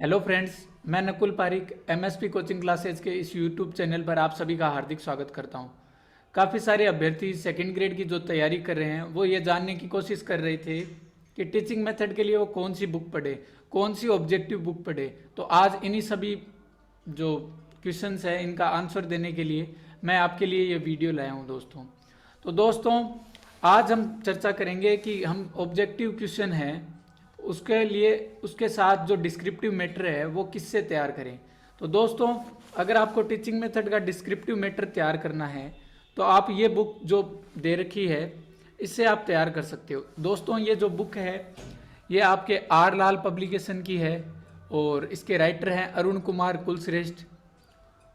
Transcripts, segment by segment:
Hello friends, मैं Nakul Parik MSP coaching classes के इस यूट्यूब चैनल पर आप सभी का हार्दिक स्वागत करता हूं। काफ़ी सारे अभ्यर्थी सेकंड ग्रेड की जो तैयारी कर रहे हैं वो ये जानने की कोशिश कर रहे थे कि टीचिंग मेथड के लिए वो कौन सी बुक पढ़े, कौन सी ऑब्जेक्टिव बुक पढ़े। तो आज इन्हीं सभी जो क्वेश्चंस है इनका आंसर देने के लिए मैं आपके लिए ये वीडियो लाया हूँ दोस्तों। तो दोस्तों, आज हम चर्चा करेंगे कि हम ऑब्जेक्टिव क्वेश्चन है उसके लिए उसके साथ जो डिस्क्रिप्टिव मैटर है वो किससे तैयार करें। तो दोस्तों, अगर आपको टीचिंग मेथड का डिस्क्रिप्टिव मैटर तैयार करना है तो आप ये बुक जो दे रखी है इससे आप तैयार कर सकते हो। दोस्तों, ये जो बुक है ये आपके आर लाल पब्लिकेशन की है और इसके राइटर हैं अरुण कुमार कुलश्रेष्ठ।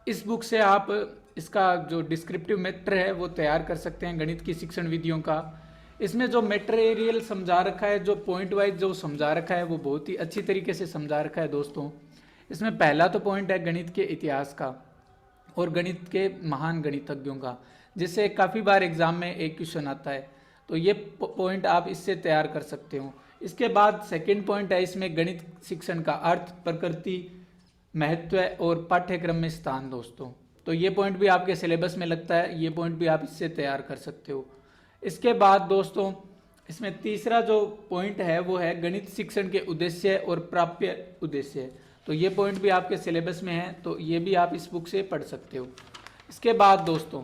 इस बुक से आप इसका जो डिस्क्रिप्टिव मैटर है वो तैयार कर सकते हैं गणित की शिक्षण विधियों का। इसमें जो मटेरियल समझा रखा है, जो पॉइंट वाइज जो समझा रखा है वो बहुत ही अच्छी तरीके से समझा रखा है दोस्तों। इसमें पहला तो पॉइंट है गणित के इतिहास का और गणित के महान गणितज्ञों का, जिससे काफ़ी बार एग्जाम में एक क्वेश्चन आता है। तो ये पॉइंट आप इससे तैयार कर सकते हो। इसके बाद सेकेंड पॉइंट है इसमें गणित शिक्षण का अर्थ, प्रकृति, महत्व और पाठ्यक्रम में स्थान दोस्तों। तो ये पॉइंट भी आपके सिलेबस में लगता है, ये पॉइंट भी आप इससे तैयार कर सकते हो। इसके बाद दोस्तों, इसमें तीसरा जो पॉइंट है वो है गणित शिक्षण के उद्देश्य और प्राप्य उद्देश्य। तो ये पॉइंट भी आपके सिलेबस में है, तो ये भी आप इस बुक से पढ़ सकते हो। इसके बाद दोस्तों,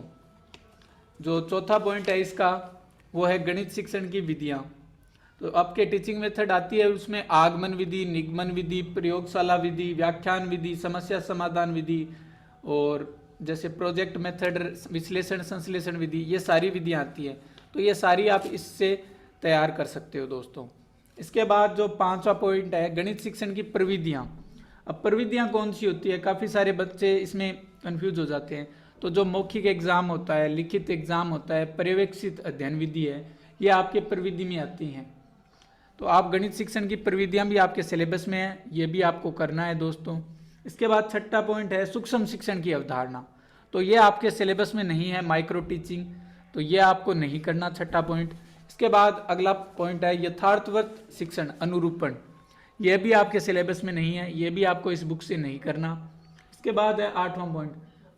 जो चौथा पॉइंट है इसका वो है गणित शिक्षण की विधियाँ। तो आपके टीचिंग मेथड आती है उसमें आगमन विधि, निगमन विधि, प्रयोगशाला विधि, व्याख्यान विधि, समस्या समाधान विधि और जैसे प्रोजेक्ट मेथड, विश्लेषण संश्लेषण विधि, ये सारी विधियाँ आती है। तो ये सारी आप इससे तैयार कर सकते हो दोस्तों। इसके बाद जो पांचवा पॉइंट है गणित शिक्षण की प्रविधियाँ। अब प्रविधियाँ कौन सी होती है, काफ़ी सारे बच्चे इसमें कंफ्यूज हो जाते हैं। तो जो मौखिक एग्जाम होता है, लिखित एग्जाम होता है, पर्यवेक्षित अध्ययन विधि है, ये आपके प्रविधि में आती हैं। तो आप गणित शिक्षण की प्रविधियाँ भी आपके सिलेबस में है, ये भी आपको करना है दोस्तों। इसके बाद छठा पॉइंट है सूक्ष्म शिक्षण की अवधारणा। तो ये आपके सिलेबस में नहीं है, माइक्रो टीचिंग, तो ये आपको नहीं करना, छठा पॉइंट। इसके बाद अगला पॉइंट है यथार्थवत शिक्षण अनुरूपण। ये भी आपके सिलेबस में नहीं है, ये भी आपको इस बुक से नहीं करना। इसके बाद है आठवां पॉइंट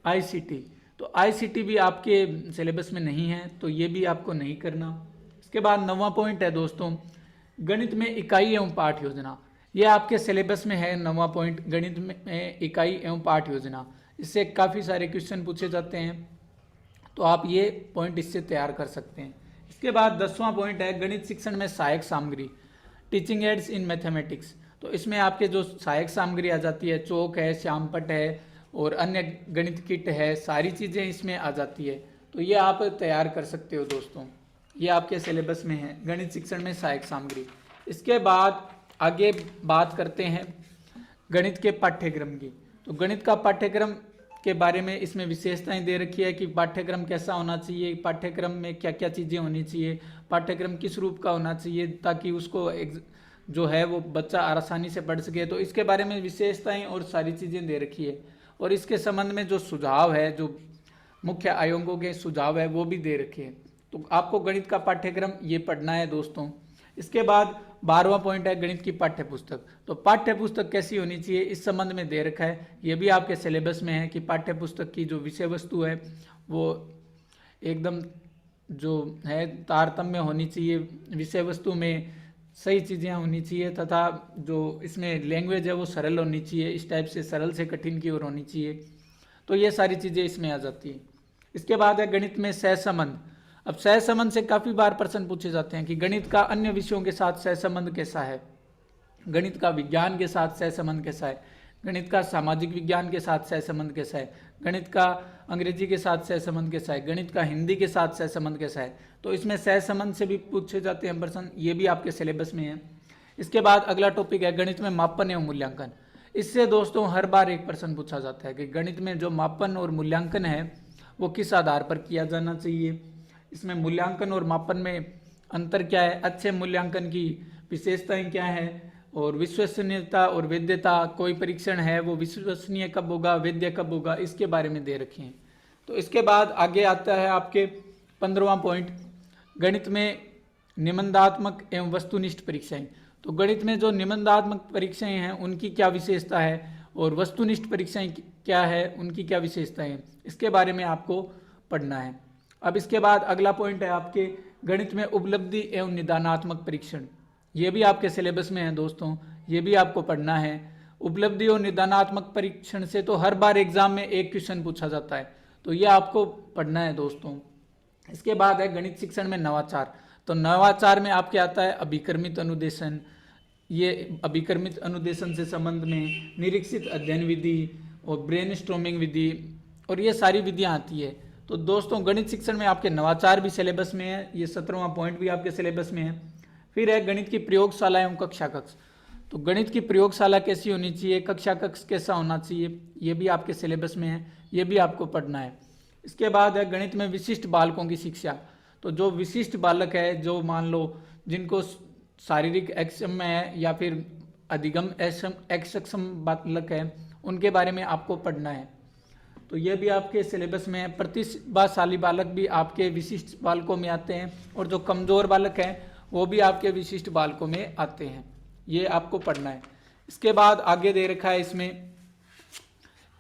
आईसीटी। तो आईसीटी भी आपके सिलेबस में नहीं है, तो ये भी आपको नहीं करना। इसके बाद नौवां पॉइंट है दोस्तों गणित में इकाई एवं पाठ योजना। ये आपके सिलेबस में है, नौवां पॉइंट गणित में इकाई एवं पाठ योजना। इससे काफ़ी सारे क्वेश्चन पूछे जाते हैं, तो आप ये पॉइंट इससे तैयार कर सकते हैं। इसके बाद 10वां पॉइंट है गणित शिक्षण में सहायक सामग्री, टीचिंग एड्स इन मैथमेटिक्स। तो इसमें आपके जो सहायक सामग्री आ जाती है, चौक है, श्यामपट्ट है और अन्य गणित किट है, सारी चीज़ें इसमें आ जाती है। तो ये आप तैयार कर सकते हो दोस्तों, ये आपके सिलेबस में है गणित शिक्षण में सहायक सामग्री। इसके बाद आगे बात करते हैं गणित के पाठ्यक्रम की। तो गणित का पाठ्यक्रम के बारे में इसमें विशेषताएं दे रखी है कि पाठ्यक्रम कैसा होना चाहिए, पाठ्यक्रम में क्या क्या चीज़ें होनी चाहिए, पाठ्यक्रम किस रूप का होना चाहिए ताकि उसको जो है वो बच्चा आसानी से पढ़ सके। तो इसके बारे में विशेषताएं और सारी चीज़ें दे रखी है और इसके संबंध में जो सुझाव है, जो मुख्य आयोगों के सुझाव है वो भी दे रखे हैं। तो आपको गणित का पाठ्यक्रम ये पढ़ना है दोस्तों। इसके बाद 12वां पॉइंट है गणित की पाठ्य पुस्तक। तो पाठ्य पुस्तक कैसी होनी चाहिए इस संबंध में दे रखा है, ये भी आपके सिलेबस में है कि पाठ्य पुस्तक की जो विषय वस्तु है वो एकदम जो है तारतम्य होनी चाहिए, विषय वस्तु में सही चीज़ें होनी चाहिए तथा जो इसमें लैंग्वेज है वो सरल होनी चाहिए, इस टाइप से सरल से कठिन की ओर होनी चाहिए। तो ये सारी चीज़ें इसमें आ जाती हैं। इसके बाद है गणित में सहसंबंध। अब सहसंबंध से काफ़ी बार प्रश्न पूछे जाते हैं कि गणित का अन्य विषयों के साथ सहसंबंध कैसा है, गणित का विज्ञान के साथ सहसंबंध कैसा है, गणित का सामाजिक विज्ञान के साथ सहसंबंध कैसा है, गणित का अंग्रेजी के साथ सहसंबंध कैसा है, गणित का हिंदी के साथ सहसंबंध कैसा है। तो इसमें सहसंबंध से भी पूछे जाते हैं प्रश्न, ये भी आपके सिलेबस में है। इसके बाद अगला टॉपिक है गणित में मापन एवं मूल्यांकन। इससे दोस्तों हर बार एक प्रश्न पूछा जाता है कि गणित में जो मापन और मूल्यांकन है वो किस आधार पर किया जाना चाहिए, इसमें मूल्यांकन और मापन में अंतर क्या है, अच्छे मूल्यांकन की विशेषताएं क्या है और विश्वसनीयता और वैधता, कोई परीक्षण है वो विश्वसनीय कब होगा, वैध कब होगा, इसके बारे में दे रखे हैं। तो इसके बाद आगे आता है आपके 15वां पॉइंट गणित में निबंधात्मक एवं वस्तुनिष्ठ परीक्षाएं। तो गणित में जो निबंधात्मक परीक्षाएं हैं उनकी क्या विशेषता है और वस्तुनिष्ठ परीक्षाएं क्या है उनकी क्या विशेषताएं हैं, इसके बारे में आपको पढ़ना है। अब इसके बाद अगला पॉइंट है आपके गणित में उपलब्धि एवं निदानात्मक परीक्षण। ये भी आपके सिलेबस में है दोस्तों, ये भी आपको पढ़ना है। उपलब्धि और निदानात्मक परीक्षण से तो हर बार एग्जाम में एक क्वेश्चन पूछा जाता है, तो ये आपको पढ़ना है दोस्तों। इसके बाद है गणित शिक्षण में नवाचार। तो नवाचार में आपके आता है अभिक्रमित अनुदेशन। ये अभिक्रमित अनुदेशन से संबंध में निरीक्षित अध्ययन विधि और ब्रेनस्टॉर्मिंग विधि और ये सारी विधियां आती है। तो दोस्तों गणित शिक्षण में आपके नवाचार भी सिलेबस में है, ये 17वां पॉइंट भी आपके सिलेबस में है। फिर है गणित की प्रयोगशाला एवं कक्षा कक्ष। तो गणित की प्रयोगशाला कैसी होनी चाहिए, कक्षा कक्ष कैसा होना चाहिए, ये भी आपके सिलेबस में है, ये भी आपको पढ़ना है। इसके बाद है गणित में विशिष्ट बालकों की शिक्षा। तो जो विशिष्ट बालक है, जो मान लो जिनको शारीरिक अक्षम है या फिर अधिगम अक्षम बालक है, उनके बारे में आपको पढ़ना है। तो ये भी आपके सिलेबस में है। प्रतिभाशाली बालक भी आपके विशिष्ट बालकों में आते हैं और जो कमजोर बालक हैं वो भी आपके विशिष्ट बालकों में आते हैं, ये आपको पढ़ना है। इसके बाद आगे दे रखा है इसमें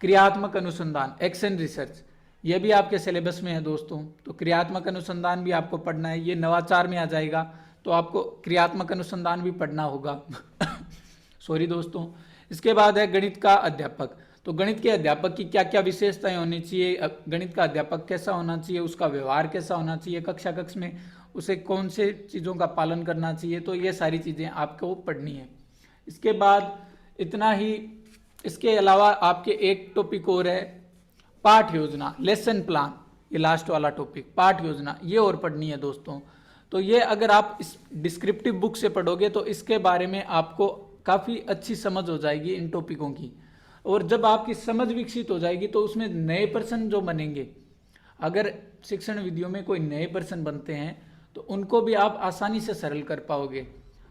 क्रियात्मक अनुसंधान, एक्शन रिसर्च, ये भी आपके सिलेबस में है दोस्तों। तो क्रियात्मक अनुसंधान भी आपको पढ़ना है, ये नवाचार में आ जाएगा, तो आपको क्रियात्मक अनुसंधान भी पढ़ना होगा सॉरी दोस्तों। इसके बाद है गणित का अध्यापक। तो गणित के अध्यापक की क्या क्या विशेषताएं होनी चाहिए, गणित का अध्यापक कैसा होना चाहिए, उसका व्यवहार कैसा होना चाहिए, कक्षा कक्ष में उसे कौन से चीज़ों का पालन करना चाहिए, तो ये सारी चीज़ें आपको पढ़नी है। इसके बाद इतना ही। इसके अलावा आपके एक टॉपिक और है पाठ योजना, लेसन प्लान, ये लास्ट वाला टॉपिक पाठ योजना, ये और पढ़नी है दोस्तों। तो ये अगर आप इस डिस्क्रिप्टिव बुक से पढ़ोगे तो इसके बारे में आपको काफ़ी अच्छी समझ हो जाएगी इन टॉपिकों की। और जब आपकी समझ विकसित हो जाएगी तो उसमें नए पर्सन जो बनेंगे, अगर शिक्षण विधियों में कोई नए पर्सन बनते हैं तो उनको भी आप आसानी से सरल कर पाओगे।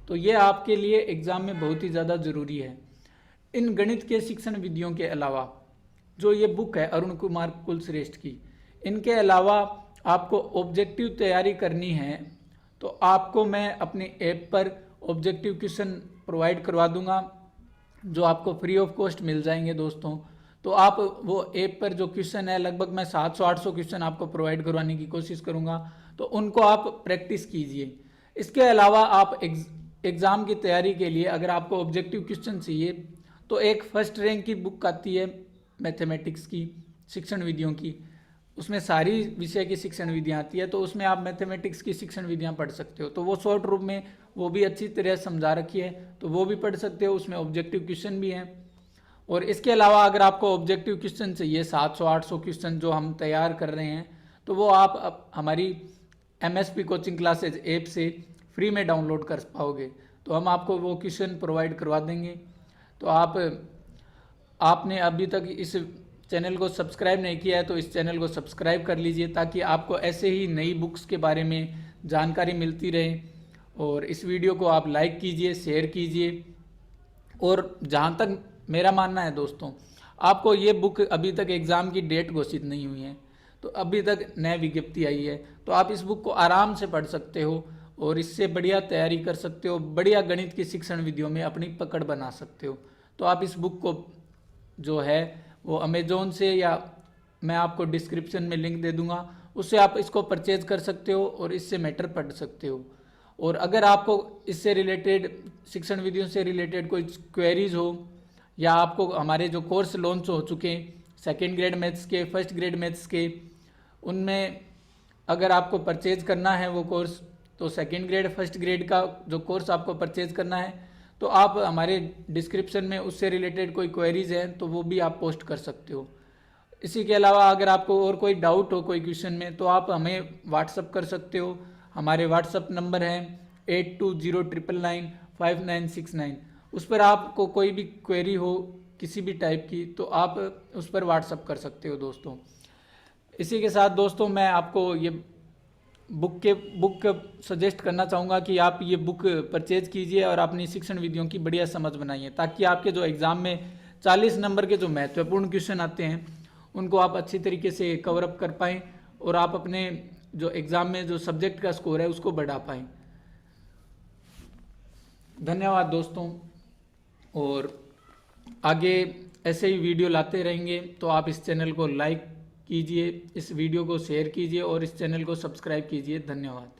तो ये आपके लिए एग्जाम में बहुत ही ज़्यादा ज़रूरी है। इन गणित के शिक्षण विधियों के अलावा जो ये बुक है अरुण कुमार कुलश्रेष्ठ की, इनके अलावा आपको ऑब्जेक्टिव तैयारी करनी है तो आपको मैं अपनी ऐप पर ऑब्जेक्टिव क्वेश्चन प्रोवाइड करवा दूंगा जो आपको फ्री ऑफ कॉस्ट मिल जाएंगे दोस्तों। तो आप वो ऐप पर जो क्वेश्चन है, लगभग मैं 700-800 क्वेश्चन आपको प्रोवाइड करवाने की कोशिश करूंगा, तो उनको आप प्रैक्टिस कीजिए। इसके अलावा आप एग्ज़ाम की तैयारी के लिए अगर आपको ऑब्जेक्टिव क्वेश्चन चाहिए तो एक फर्स्ट रैंक की बुक आती है मैथमेटिक्स की शिक्षण विधियों की, उसमें सारी विषय की शिक्षण विधियाँ आती है, तो उसमें आप मैथमेटिक्स की शिक्षण विधियाँ पढ़ सकते हो। तो वो शॉर्ट रूप में वो भी अच्छी तरह समझा रखी है, तो वो भी पढ़ सकते हो, उसमें ऑब्जेक्टिव क्वेश्चन भी हैं। और इसके अलावा अगर आपको ऑब्जेक्टिव क्वेश्चन चाहिए 700-800 क्वेश्चन जो हम तैयार कर रहे हैं, तो वो आप हमारी MSP कोचिंग क्लासेज ऐप से फ्री में डाउनलोड कर पाओगे, तो हम आपको वो क्वेश्चन प्रोवाइड करवा देंगे। तो आपने अभी तक इस चैनल को सब्सक्राइब नहीं किया है तो इस चैनल को सब्सक्राइब कर लीजिए, ताकि आपको ऐसे ही नई बुक्स के बारे में जानकारी मिलती रहे। और इस वीडियो को आप लाइक कीजिए, शेयर कीजिए। और जहाँ तक मेरा मानना है दोस्तों, आपको ये बुक अभी तक एग्ज़ाम की डेट घोषित नहीं हुई है, तो अभी तक नई विज्ञप्ति आई है, तो आप इस बुक को आराम से पढ़ सकते हो और इससे बढ़िया तैयारी कर सकते हो, बढ़िया गणित की शिक्षण विधियों में अपनी पकड़ बना सकते हो। तो आप इस बुक को जो है वो अमेजोन से, या मैं आपको डिस्क्रिप्शन में लिंक दे दूंगा, उससे आप इसको परचेज कर सकते हो और इससे मैटर पढ़ सकते हो। और अगर आपको इससे रिलेटेड शिक्षण विधियों से रिलेटेड कोई क्वेरीज हो, या आपको हमारे जो कोर्स लॉन्च हो चुके हैं सेकेंड ग्रेड मैथ्स के, फर्स्ट ग्रेड मैथ्स के, उनमें अगर आपको परचेज करना है वो कोर्स, तो सेकेंड ग्रेड फर्स्ट ग्रेड का जो कोर्स आपको परचेज करना है, तो आप हमारे डिस्क्रिप्शन में उससे रिलेटेड कोई क्वेरीज हैं तो वो भी आप पोस्ट कर सकते हो। इसी के अलावा अगर आपको और कोई डाउट हो कोई क्वेश्चन में, तो आप हमें व्हाट्सअप कर सकते हो। हमारे व्हाट्सअप नंबर है 8209995969। उस पर आपको कोई भी क्वेरी हो किसी भी टाइप की, तो आप उस पर व्हाट्सअप कर सकते हो दोस्तों। इसी के साथ दोस्तों मैं आपको ये बुक सजेस्ट करना चाहूँगा कि आप ये बुक परचेज कीजिए और अपनी शिक्षण विधियों की बढ़िया समझ बनाइए, ताकि आपके जो एग्ज़ाम में 40 नंबर के जो महत्वपूर्ण क्वेश्चन आते हैं उनको आप अच्छी तरीके से कवर अप कर पाएँ और आप अपने जो एग्ज़ाम में जो सब्जेक्ट का स्कोर है उसको बढ़ा पाएँ। धन्यवाद दोस्तों। और आगे ऐसे ही वीडियो लाते रहेंगे, तो आप इस चैनल को लाइक कीजिए, इस वीडियो को शेयर कीजिए और इस चैनल को सब्सक्राइब कीजिए। धन्यवाद।